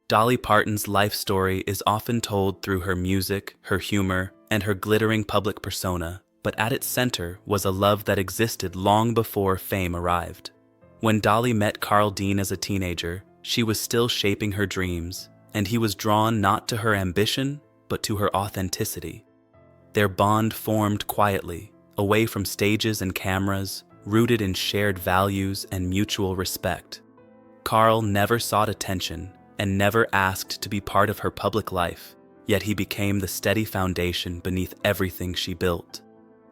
Dolly Parton's life story is often told through her music, her humor, and her glittering public persona, but at its center was a love that existed long before fame arrived. When Dolly met Carl Dean as a teenager, she was still shaping her dreams, and he was drawn not to her ambition, but to her authenticity. Their bond formed quietly, away from stages and cameras, rooted in shared values and mutual respect. Carl never sought attention and never asked to be part of her public life, yet he became the steady foundation beneath everything she built.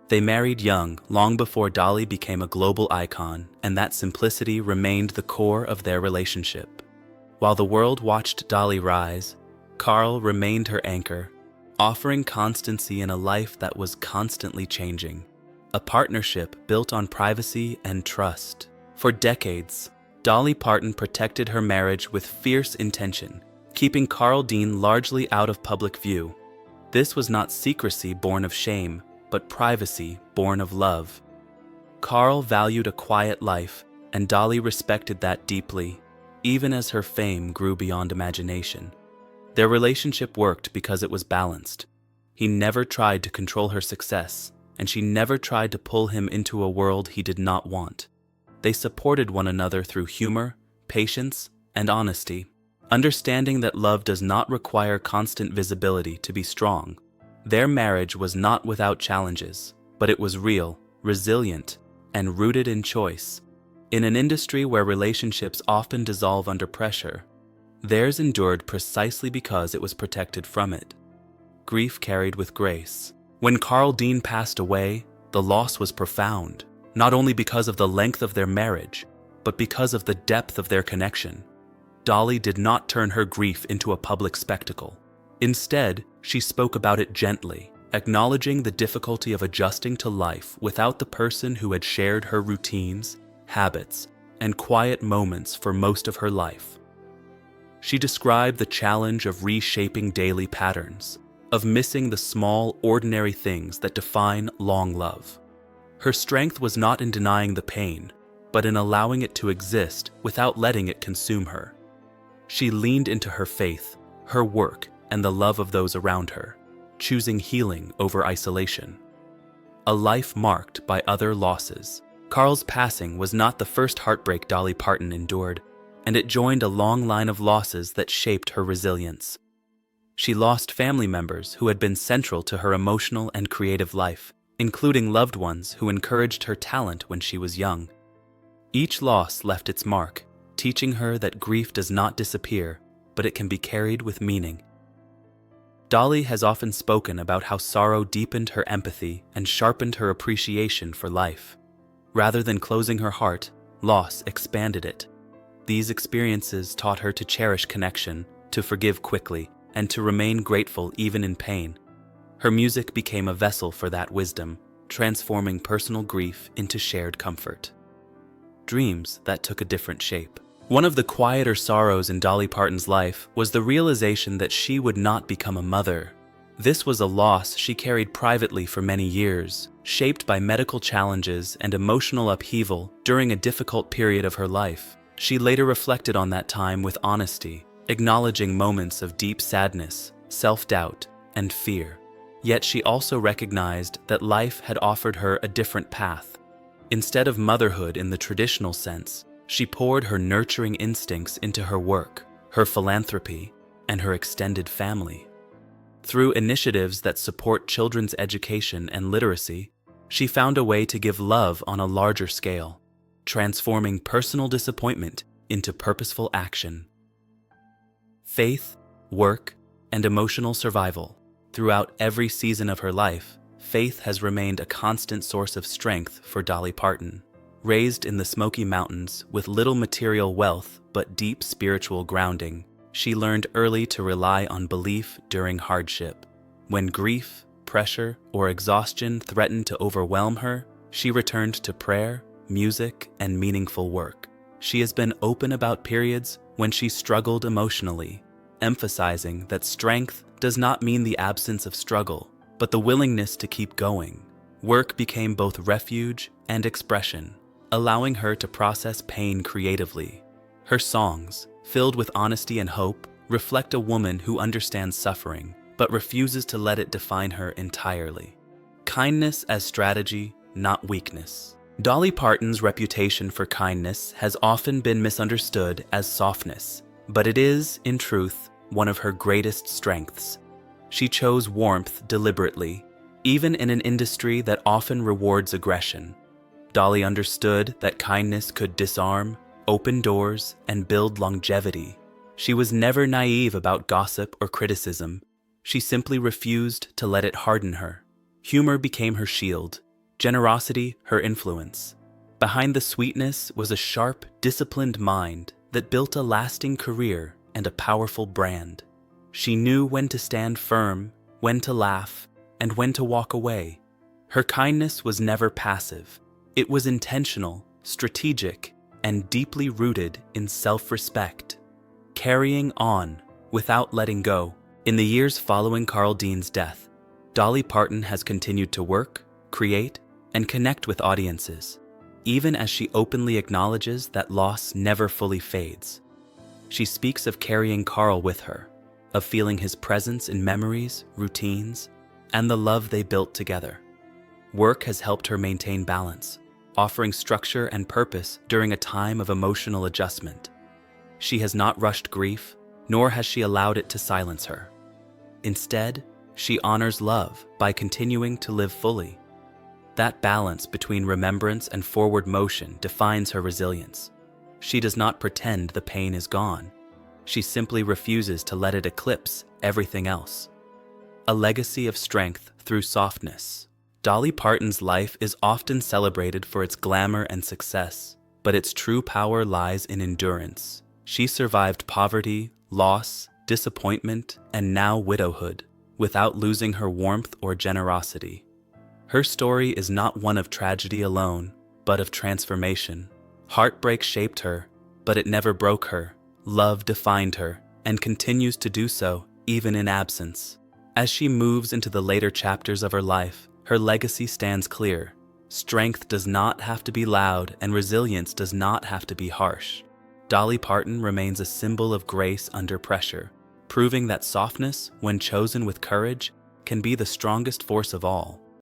They married young, long before Dolly became a global icon, and that simplicity remained the core of their relationship. While the world watched Dolly rise, Carl remained her anchor, offering constancy in a life that was constantly changing. A partnership built on privacy and trust. For decades, Dolly Parton protected her marriage with fierce intention, keeping Carl Dean largely out of public view. This was not secrecy born of shame, but privacy born of love. Carl valued a quiet life, and Dolly respected that deeply, even as her fame grew beyond imagination. Their relationship worked because it was balanced. He never tried to control her success, and she never tried to pull him into a world he did not want. They supported one another through humor, patience, and honesty, understanding that love does not require constant visibility to be strong. Their marriage was not without challenges, but it was real, resilient, and rooted in choice. In an industry where relationships often dissolve under pressure, theirs endured precisely because it was protected from it. Grief carried with grace. When Carl Dean passed away, the loss was profound, not only because of the length of their marriage, but because of the depth of their connection. Dolly did not turn her grief into a public spectacle. Instead, she spoke about it gently, acknowledging the difficulty of adjusting to life without the person who had shared her routines, habits, and quiet moments for most of her life. She described the challenge of reshaping daily patterns, of missing the small, ordinary things that define long love. Her strength was not in denying the pain, but in allowing it to exist without letting it consume her. She leaned into her faith, her work, and the love of those around her, choosing healing over isolation. A life marked by other losses. Carl's passing was not the first heartbreak Dolly Parton endured, and it joined a long line of losses that shaped her resilience. She lost family members who had been central to her emotional and creative life, including loved ones who encouraged her talent when she was young. Each loss left its mark, teaching her that grief does not disappear, but it can be carried with meaning. Dolly has often spoken about how sorrow deepened her empathy and sharpened her appreciation for life. Rather than closing her heart, loss expanded it. These experiences taught her to cherish connection, to forgive quickly, and to remain grateful even in pain. Her music became a vessel for that wisdom, transforming personal grief into shared comfort. Dreams that took a different shape. One of the quieter sorrows in Dolly Parton's life was the realization that she would not become a mother. This was a loss she carried privately for many years, shaped by medical challenges and emotional upheaval during a difficult period of her life. She later reflected on that time with honesty, acknowledging moments of deep sadness, self-doubt, and fear. Yet she also recognized that life had offered her a different path. Instead of motherhood in the traditional sense, she poured her nurturing instincts into her work, her philanthropy, and her extended family. Through initiatives that support children's education and literacy, she found a way to give love on a larger scale, transforming personal disappointment into purposeful action. Faith, work, and emotional survival. Throughout every season of her life, faith has remained a constant source of strength for Dolly Parton. Raised in the Smoky Mountains with little material wealth but deep spiritual grounding, she learned early to rely on belief during hardship. When grief, pressure, or exhaustion threatened to overwhelm her, she returned to prayer, music, and meaningful work. She has been open about periods when she struggled emotionally, emphasizing that strength does not mean the absence of struggle, but the willingness to keep going. Work became both refuge and expression, allowing her to process pain creatively. Her songs, filled with honesty and hope, reflect a woman who understands suffering, but refuses to let it define her entirely. Kindness as strategy, not weakness. Dolly Parton's reputation for kindness has often been misunderstood as softness, but it is, in truth, one of her greatest strengths. She chose warmth deliberately, even in an industry that often rewards aggression. Dolly understood that kindness could disarm, open doors, and build longevity. She was never naive about gossip or criticism. She simply refused to let it harden her. Humor became her shield, generosity her influence. Behind the sweetness was a sharp, disciplined mind that built a lasting career and a powerful brand. She knew when to stand firm, when to laugh, and when to walk away. Her kindness was never passive. It was intentional, strategic, and deeply rooted in self-respect. Carrying on without letting go. In the years following Carl Dean's death, Dolly Parton has continued to work, create, and connect with audiences, even as she openly acknowledges that loss never fully fades. She speaks of carrying Carl with her, of feeling his presence in memories, routines, and the love they built together. Work has helped her maintain balance, offering structure and purpose during a time of emotional adjustment. She has not rushed grief, nor has she allowed it to silence her. Instead, she honors love by continuing to live fully. That balance between remembrance and forward motion defines her resilience. She does not pretend the pain is gone. She simply refuses to let it eclipse everything else. A legacy of strength through softness. Dolly Parton's life is often celebrated for its glamour and success, but its true power lies in endurance. She survived poverty, loss, disappointment, and now widowhood, without losing her warmth or generosity. Her story is not one of tragedy alone, but of transformation. Heartbreak shaped her, but it never broke her. Love defined her, and continues to do so, even in absence. As she moves into the later chapters of her life, her legacy stands clear. Strength does not have to be loud, and resilience does not have to be harsh. Dolly Parton remains a symbol of grace under pressure, proving that softness, when chosen with courage, can be the strongest force of all.